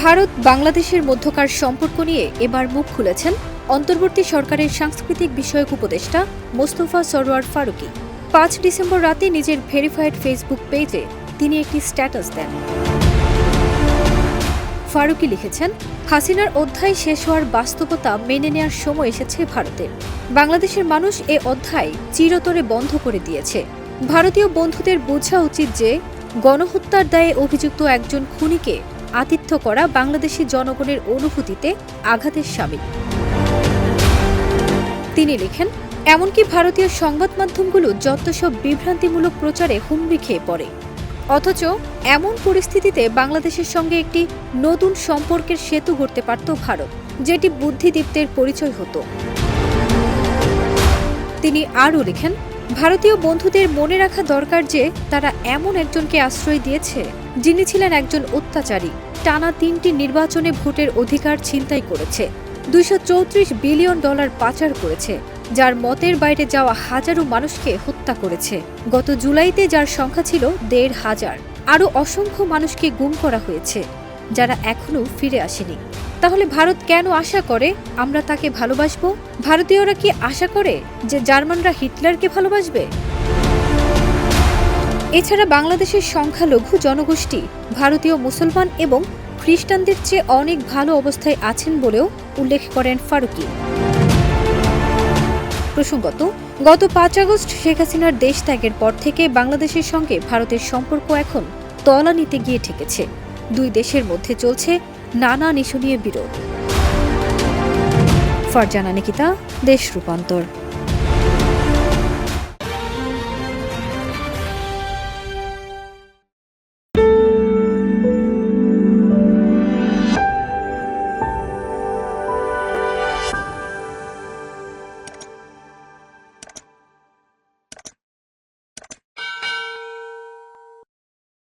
ভারত বাংলাদেশের মধ্যকার সম্পর্ক নিয়ে এবার মুখ খুলেছেন অন্তর্বর্তী সরকারের সাংস্কৃতিক বিষয়ক উপদেষ্টা মোস্তফা সরোয়ার ফারুকী। ৫ ডিসেম্বর রাতে নিজের ভেরিফাইড ফেসবুক পেজে তিনি একটি স্ট্যাটাস দেন। ফারুকী লিখেছেন, হাসিনার অধ্যায় শেষ হওয়ার বাস্তবতা মেনে নেওয়ার সময় এসেছে ভারতের। বাংলাদেশের মানুষ এ অধ্যায় চিরতরে বন্ধ করে দিয়েছে। ভারতীয় বন্ধুদের বোঝা উচিত যে গণহত্যার দায়ে অভিযুক্ত একজন খুনিকে আতিথ্য করা বাংলাদেশি জনগণের অনুভূতিতে আঘাতের শামিল। তিনি লেখেন, এমনকি ভারতীয় সংবাদ মাধ্যমগুলো যত সব বিভ্রান্তিমূলক প্রচারে হুমড়ি খেয়ে পড়ে। অথচ এমন পরিস্থিতিতে বাংলাদেশের সঙ্গে একটি নতুন সম্পর্কের সেতু গড়তে পারত ভারত, যেটি বুদ্ধিদীপ্তের পরিচয় হতো। তিনি আরও লেখেন, ভারতীয় বন্ধুদের মনে রাখা দরকার যে তারা এমন একজনকে আশ্রয় দিয়েছে যিনি ছিলেন একজন অত্যাচারী, টানা ৩টি নির্বাচনে ভোটের অধিকার ছিনতাই করেছে, $২৩৪ বিলিয়ন পাচার করেছে, যার মতের বাইরে যাওয়া হাজারো মানুষকে হত্যা করেছে। গত জুলাইতে যার সংখ্যা ছিল ১৫০০, আরও অসংখ্য মানুষকে গুম করা হয়েছে, যারা এখনও ফিরে আসেনি। তাহলে ভারত কেন আশা করে আমরা তাকে ভালোবাসব? ভারতীয়রা কি আশা করে যে জার্মানরা হিটলারকে ভালোবাসবে? এছাড়া বাংলাদেশের সংখ্যালঘু জনগোষ্ঠী ভারতীয় মুসলমান এবং খ্রিস্টানদের চেয়ে অনেক ভালো অবস্থায় আছেন বলেও উল্লেখ করেন ফারুকী। প্রসঙ্গত, গত ৫ আগস্ট শেখ হাসিনার দেশ ত্যাগের পর থেকে বাংলাদেশের সঙ্গে ভারতের সম্পর্ক এখন তলানিতে গিয়ে ঠেকেছে। দুই দেশের মধ্যে চলছে নানা ইস্যু নিয়ে বিরোধ। ফারজানা নিকিতা, দেশ রূপান্তর।